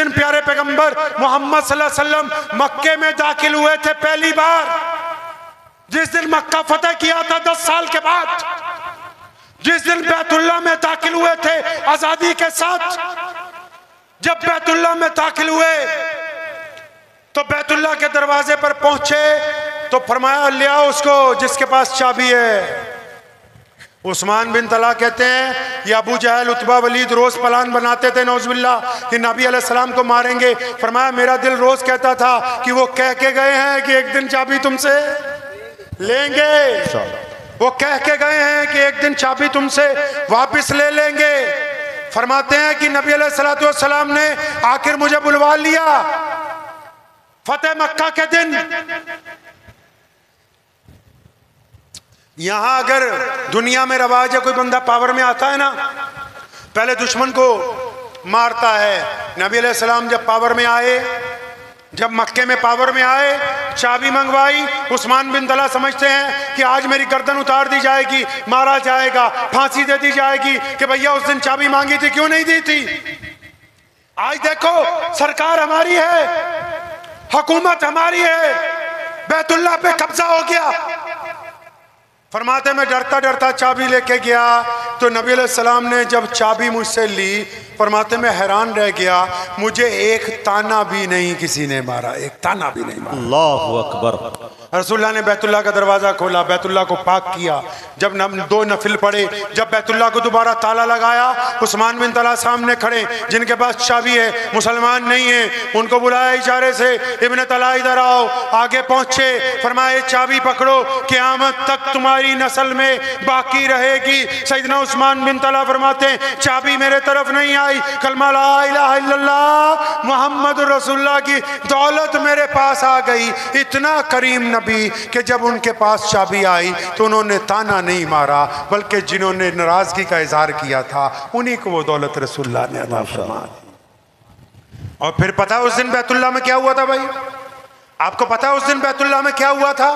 दिन प्यारे पैगंबर मोहम्मद सल्लल्लाहु अलैहि वसल्लम मक्के में दाखिल हुए थे पहली बार, जिस दिन मक्का फतेह किया था 10 साल के बाद, जिस दिन बैतुल्लाह में दाखिल हुए थे आजादी के साथ, जब बैतुल्लाह में दाखिल हुए तो बैतुल्लाह के दरवाजे पर पहुंचे तो फरमाया ले आओ उसको जिसके पास चाबी है। उस्मान बिन तला कहते हैं ये अबू जहल उतबा वलीद रोज प्लान बनाते थे नौजुबिल्लाह कि नबी अलैहिस्सलाम को मारेंगे। फरमाया मेरा दिल रोज कहता था कि वो कह के गए हैं कि एक दिन चाबी तुमसे लेंगे, वो कह के गए हैं कि एक दिन चाबी तुमसे वापस ले लेंगे। फरमाते हैं कि नबी अलैहिस्सलाम ने आखिर मुझे बुलवा लिया फतेह मक्का के दिन। यहां अगर दुनिया में रवाज है कोई बंदा पावर में आता है ना, पहले दुश्मन को मारता है। नबी अलैहिस्सलाम जब पावर में आए, जब मक्के में पावर में आए, चाबी मंगवाई। उस्मान बिन तला समझते हैं कि आज मेरी गर्दन उतार दी जाएगी, मारा जाएगा, फांसी दे दी जाएगी कि भैया उस दिन चाबी मांगी थी क्यों नहीं दी थी। आज देखो सरकार हमारी है, हुकूमत हमारी है, बैतुल्लाह पे कब्जा हो गया। फरमाते मैं डरता डरता चाबी लेके गया तो नबी अलैहिस्सलाम ने जब चाबी मुझसे ली, फरमाते मैं हैरान रह गया, मुझे एक ताना भी नहीं किसी ने मारा, एक ताना भी नहीं मारा। अल्लाहु अकबर। रसूलुल्लाह ने बैतुल्लाह का दरवाजा खोला, बैतुल्लाह को पाक किया, जब 2 नफिल पढ़े, जब बैतुल्लाह को दोबारा ताला लगाया, उस्मान बिन तला सामने खड़े जिनके पास चाबी है, मुसलमान नहीं है, उनको बुलाया इशारे से, इब्न तला इधर आओ। आगे पहुंचे, फरमाए चाबी पकड़ो, क़यामत तक तुम्हारी नस्ल में बाकी रहेगी। सैयदना उस्मान बिन तला फरमाते चाबी मेरे तरफ नहीं आई, कलमा ला इलाहा इल्लल्लाह मुहम्मद रसूलुल्लाह की दौलत मेरे पास आ गई। इतना करीम नबी कि जब उनके पास चाबी आई तो उन्होंने ताना नहीं मारा, बल्कि जिन्होंने नाराजगी का इजहार किया था उन्हीं को वो दौलत रसूलुल्लाह ने अता फरमा दी। और फिर पता है उस दिन बैतुल्लाह में क्या हुआ था भाई? आपको पता है उस दिन बैतुल्लाह में क्या हुआ था?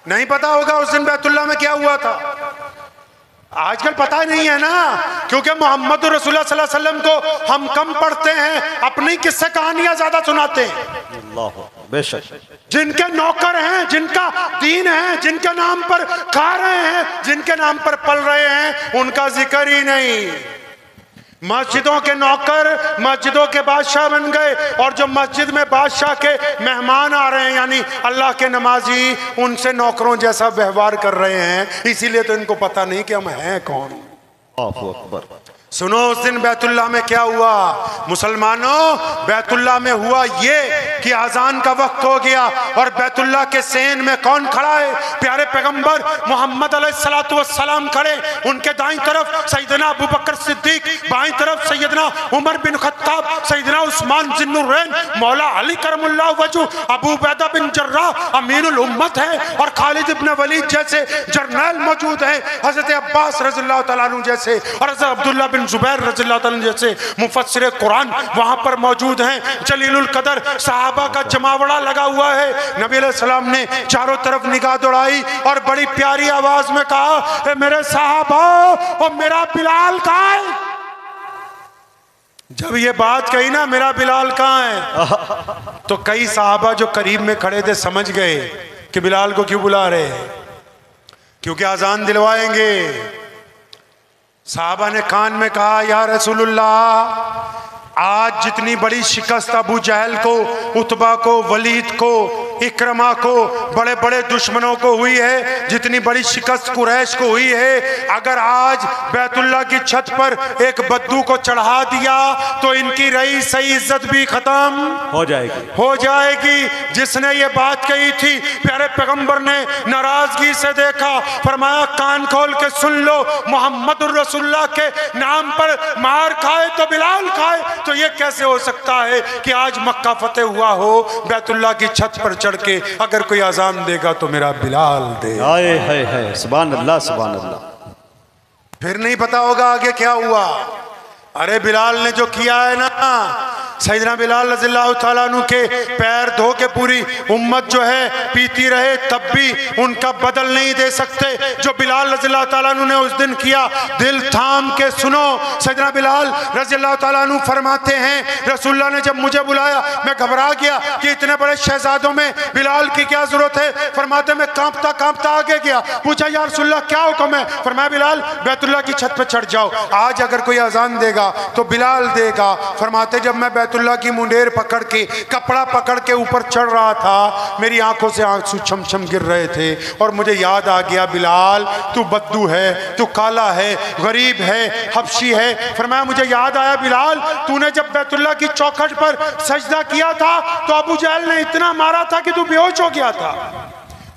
नहीं पता होगा उस दिन बैतुल्लाह में क्या हुआ था। आजकल पता नहीं है ना, क्योंकि मोहम्मद रसूलुल्लाह सल्लल्लाहु अलैहि वसल्लम को हम कम पढ़ते हैं, अपनी किस्से कहानियां ज्यादा सुनाते हैं। बेशक जिनके नौकर हैं, जिनका दीन है, जिनके नाम पर खा रहे हैं, जिनके नाम पर पल रहे हैं, उनका जिक्र ही नहीं। मस्जिदों के नौकर मस्जिदों के बादशाह बन गए, और जो मस्जिद में बादशाह के मेहमान आ रहे हैं यानी अल्लाह के नमाजी, उनसे नौकरों जैसा व्यवहार कर रहे हैं। इसीलिए तो इनको पता नहीं कि हम हैं कौन। अल्लाहु अकबर। सुनो उस दिन बैतुल्लाह में क्या हुआ मुसलमानों। बैतुल्लाह में हुआ ये कि अजान का वक्त हो गया और बैतुल्लाह के सेन में कौन खड़ा है? प्यारे पैगंबर मोहम्मद अलैहिस्सलातु वस्सलाम खड़े, उनके दाईं तरफ सैयदना अबू बकर सिद्दीक, बाईं तरफ सैयदना उमर बिन खत्ताब, सैयदना उस्मान ज़ुन्नुरैन, मौला अली करमुल्लाहु वजहू, अबू उबैदा बिन जर्राह अमीरुल उम्मत है, और खालिद इब्न वलीद जैसे जर्नैल मौजूद हैं, हजरत अब्बास रज़ियल्लाहु तआला अन्हु जैसे, और हजरत अब्दुल्लाह बिन जुबैर रज़ियल्लाहु तआला जैसे मुफस्सिर कुरान वहां पर मौजूद हैं। जलीलुल कदर सहाबा का जमावड़ा लगा हुआ है। नबी अलैहिस्सलाम ने चारों तरफ निगाह दौड़ाई और बड़ी प्यारी आवाज में कहा, मेरे सहाबा और मेरा बिलाल कहाँ है? जब ये बात कही ना, मेरा बिलाल कहाँ है, तो कई सहाबा जो करीब में खड़े थे समझ गए कि बिलाल को क्यों बुला रहे हैं, क्योंकि अजान दिलवाएंगे। साहबा ने कान में कहा, या रसूलुल्लाह, आज जितनी बड़ी शिकस्त अबू जहल को, उतबा को, वलीद को, इक्रमा को, बड़े बड़े दुश्मनों को हुई है, जितनी बड़ी शिकस्त कुरैश को हुई है, अगर आज बैतुल्लाह की छत पर एक बद्दू को चढ़ा दिया तो इनकी रही सही इज्जत भी खत्म हो जाएगी। जिसने ये बात कही थी प्यारे पैगंबर ने नाराजगी से देखा, फरमाया कान खोल के सुन लो, मोहम्मद रसूलुल्लाह के नाम पर मार खाए तो बिलाल खाए, तो ये कैसे हो सकता है कि आज मक्का फतेह हुआ हो, बैतुल्लाह की छत पर चढ़ के अगर कोई अजान देगा तो मेरा बिलाल दे। हाय हाय हाय, सुभान अल्लाह सुभान अल्लाह। फिर नहीं पता होगा आगे क्या हुआ। अरे बिलाल ने जो किया है ना, सैयदना बिलाल रज़ियल्लाहु ताला अन्हु के पैर धो के पूरी उम्मत जो है पीती रहे, तब भी उनका बदल नहीं दे सकते जो बिलाल रज़ियल्लाहु ताला अन्हु ने उस दिन किया। दिल थाम के सुनो, सैयदना बिलाल रज़ियल्लाहु ताला अन्हु फरमाते हैं, रसूलुल्लाह ने जब मुझे बुलाया मैं घबरा गया कि इतने बड़े शहजादों में बिलाल की क्या जरूरत है। फरमाते मैं कांपता कांपता आगे गया, पूछा या रसूलुल्लाह क्या हुक्म है। फरमाया बिलाल बैतुल्लाह की छत पर चढ़ जाओ, आज अगर कोई अजान देगा तो बिलाल देगा। फरमाते जब मैं बैतुल्लाह की मुंडेर पकड़ के कपड़ा पकड़ के ऊपर चढ़ रहा था, मेरी आंखों से आंसू छम-छम गिर रहे थे और मुझे याद आ गया बिलाल तू बद्दू है, तू काला है, गरीब है, हबशी है। फरमाया मुझे याद आया बिलाल तूने जब बैतुल्लाह की चौखट पर सजदा किया था तो अबू जहल ने इतना मारा था कि तू बेहोश हो गया था,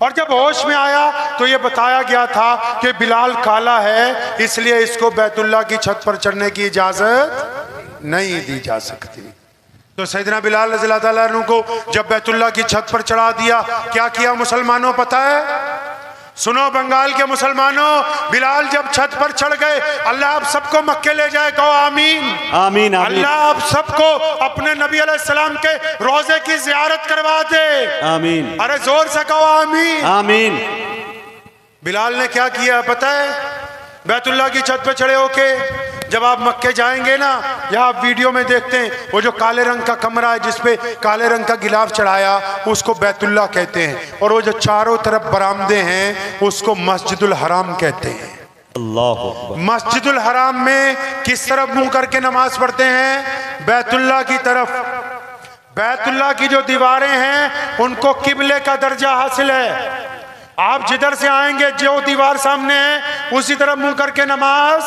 और जब होश में आया तो ये बताया गया था कि बिलाल काला है इसलिए इसको बैतुल्लाह की छत पर चढ़ने की इजाजत नहीं दी जा सकती। तो सैयदना बिलाल रज़ियल्लाहु ताला अन्हु को जब बैतुल्लाह की छत पर चढ़ा दिया, क्या किया मुसलमानों पता है? सुनो बंगाल के मुसलमानों, बिलाल जब छत पर चढ़ गए, अल्लाह आप सबको मक्के ले जाए, कहो आमीन आमीन। अल्लाह आप सबको अपने नबी अलैहिस्सलाम के रोजे की जियारत करवा दे, आमीन। अरे जोर से कहो आमीन आमीन। बिलाल ने क्या किया पता है? बैतुल्लाह की छत पर चढ़े होके जब आप मक्के जाएंगे ना, या आप वीडियो में देखते हैं वो जो काले रंग का कमरा है जिसपे काले रंग का गिलाफ चढ़ाया उसको बैतुल्लाह कहते हैं, और वो जो चारों तरफ बरामदे हैं उसको मस्जिदुल हराम कहते हैं। अल्लाह। मस्जिदुल हराम में किस तरफ मुंह करके नमाज पढ़ते हैं? बैतुल्लाह की तरफ। बैतुल्लाह की जो दीवारें हैं उनको किबले का दर्जा हासिल है। आप जिधर से आएंगे जो दीवार सामने है उसी तरफ मुंह करके नमाज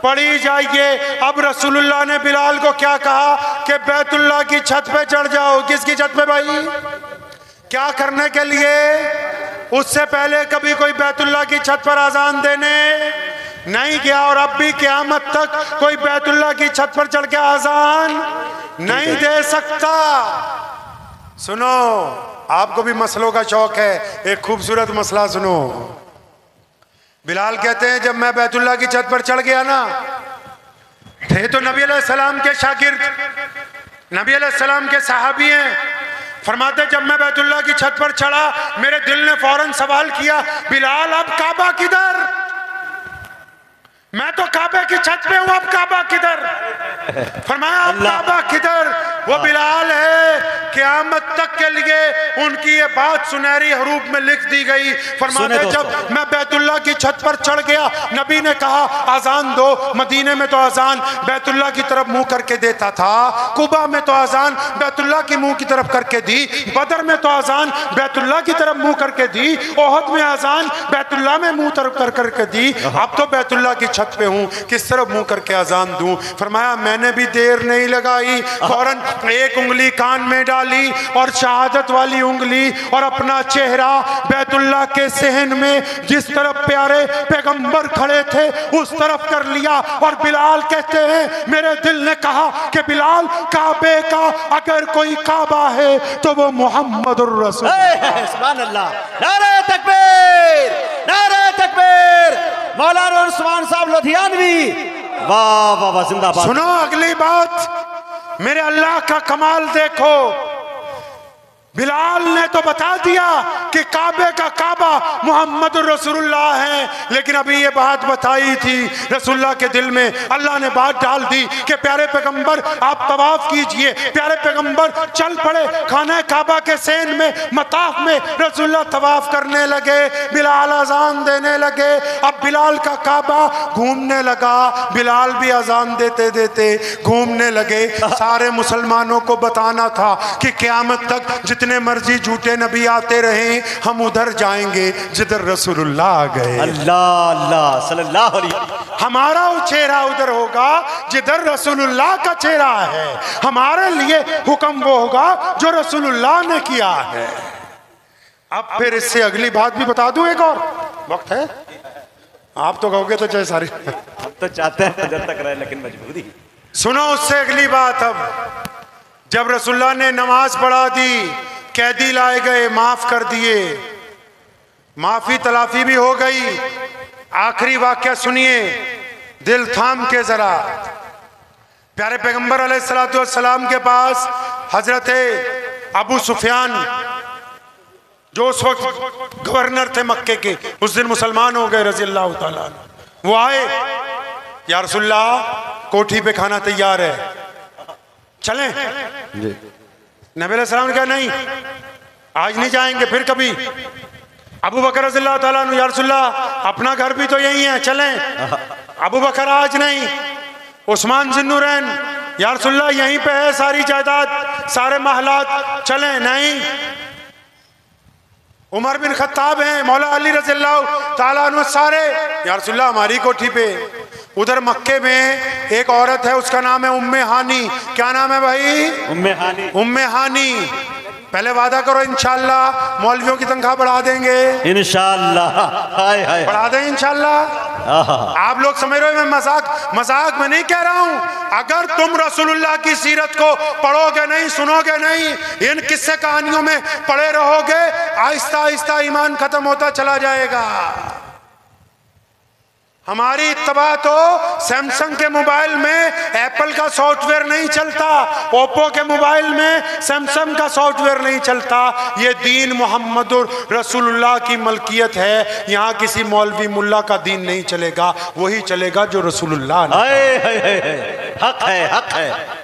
पढ़ी जाइए। अब रसूलुल्लाह ने बिलाल को क्या कहा कि बैतुल्लाह की छत पे चढ़ जाओ। किसकी छत पे भाई? क्या करने के लिए? उससे पहले कभी कोई बैतुल्लाह की छत पर अजान देने नहीं गया, और अब भी क़यामत तक कोई बैतुल्लाह की छत पर चढ़ के अजान नहीं दे सकता। सुनो, आपको भी मसलों का शौक है, एक खूबसूरत मसला सुनो। बिलाल कहते हैं जब मैं बैतुल्लाह की छत पर चढ़ गया ना, थे तो नबी अलैहिस्सलाम के शागिर्द, नबी अलैहिस्सलाम के सहाबी हैं। फरमाते जब मैं बैतुल्लाह की छत पर चढ़ा मेरे दिल ने फौरन सवाल किया, बिलाल अब काबा किधर? मैं तो काबे की छत पे हूं, अब काबा किधर? फरमाया अब काबा किधर? वो बिलाल है। क़यामत तक के लिए उनकी ये बात सुनहरी हरूफ में लिख दी गई। फरमाते जब मैं बैतुल्लाह की छत पर चढ़ गया, नबी ने कहा अजान दो। मदीने में तो अजान बैतुल्लाह की तरफ मुंह करके देता था, कुबा में तो अजान बैतुल्लाह की मुंह की तरफ करके दी, बदर में तो अजान बैतुल्लाह की तरफ मुंह करके दी, ओहद में अजान बैतुल्लाह में मुंह तरफ कर करके दी। अब तो बैतुल्लाह की छत पे हूँ, किस तरफ मुंह करके अजान दूं? फरमाया मैंने भी देर नहीं लगाई, फौरन एक उंगली कान में डाली और शहादत वाली उंगली और अपना चेहरा बैतुल्लाह के सहन में जिस तरफ प्यारे पैगंबर खड़े थे उस तरफ कर लिया। और बिलाल कहते हैं मेरे दिल ने कहा कि बिलाल काबे का अगर कोई काबा है तो वो मोहम्मदुर रसूल। सुभान अल्लाह, नारे तकबीर, नारे तकबीर। मौलाना उस्मान साहब लुधियानवी, वाह वाह वाह, जिंदाबाद। सुनो अगली बात, मेरे अल्लाह का कमाल देखो। बिलाल ने तो बता दिया कि काबे का काबा मोहम्मद रसूलुल्लाह है, लेकिन अभी ये बात बताई थी रसूलुल्लाह के दिल में, अल्लाह ने बात डाल दी कि प्यारे पैगंबर आप तवाफ कीजिए। प्यारे पैगंबर चल पड़े खाना काबा के सेन में, मताफ में रसूलुल्लाह तवाफ करने लगे, बिलाल अजान देने लगे। अब बिलाल का काबा घूमने लगा, बिलाल भी अजान देते देते घूमने लगे। सारे मुसलमानों को बताना था कि क़यामत तक जितने मर्जी झूठे नबी आते रहे हम उधर जाएंगे जिधर रसूलुल्लाह आ गए। अल्लाह अल्लाह सल्लल्लाहु अलैहि। हमारा चेहरा उधर होगा जिधर रसूलुल्लाह का चेहरा है। हमारे लिए हुक्म वो होगा जो रसूलुल्लाह ने किया है। अब फिर इससे अगली बात भी बता दूं, एक और वक्त है, आप तो कहोगे तो चाहे सारी हम तो चाहते हैं जब तक रहे, लेकिन मजबूरी। सुनो उससे अगली बात। अब जब रसूलुल्लाह ने नमाज पढ़ा दी, कैदी लाए गए, माफ कर दिए, माफी तलाफी भी हो गई। आखिरी वाक्या सुनिए, दिल थाम के जरा। प्यारे पैगंबर अलैहिस्सलातु वस्सलाम के पास हजरत अबू सुफियान जो उस वक्त गवर्नर थे मक्के के, उस दिन मुसलमान हो गए रजी अल्लाह ताला अन्हु। वो आए, या रसूलल्लाह कोठी पे खाना तैयार है, चलें? नबी अलैहि सलाम ने कहा नहीं, आज नहीं जाएंगे, फिर कभी। अबू बकर रज़ी अल्लाह ताला अन्हु, या रसूलल्लाह अपना घर भी तो यही है, चलें? अबू बकर आज नहीं। उस्मान ज़ुन्नुरैन, या रसूलल्लाह यहीं पे है सारी जायदाद, सारे महलात, चलें? नहीं। उमर बिन खत्ताब हैं, मौला अली रज़ी अल्लाह ताला अन्हु, सारे, या रसूलल्लाह हमारी कोठी पे। उधर मक्के में एक औरत है, उसका नाम है उम्मे हानी। क्या नाम है भाई? उम्मे हानी। उम्मे हानी, पहले वादा करो इंशाअल्लाह मौलवियों की तनख्वाह बढ़ा देंगे, इंशाअल्लाह। हाय हाय, बढ़ा देंगे इंशाअल्लाह। आप लोग समझ रहे हो, मैं मजाक में नहीं कह रहा हूं। अगर तुम रसूलुल्लाह की सीरत को पढ़ोगे नहीं, सुनोगे नहीं, इन किस्से कहानियों में पड़े रहोगे, आहिस्ता आहिस्ता ईमान खत्म होता चला जाएगा। हमारी इत्तबा तो सैमसंग के मोबाइल में एप्पल का सॉफ्टवेयर नहीं चलता, ओप्पो के मोबाइल में सैमसंग का सॉफ्टवेयर नहीं चलता। ये दीन मोहम्मदुर रसूलुल्लाह की मलकियत है। यहाँ किसी मौलवी मुल्ला का दीन नहीं चलेगा, वही चलेगा जो रसूलुल्लाह ने। हक है, हक है।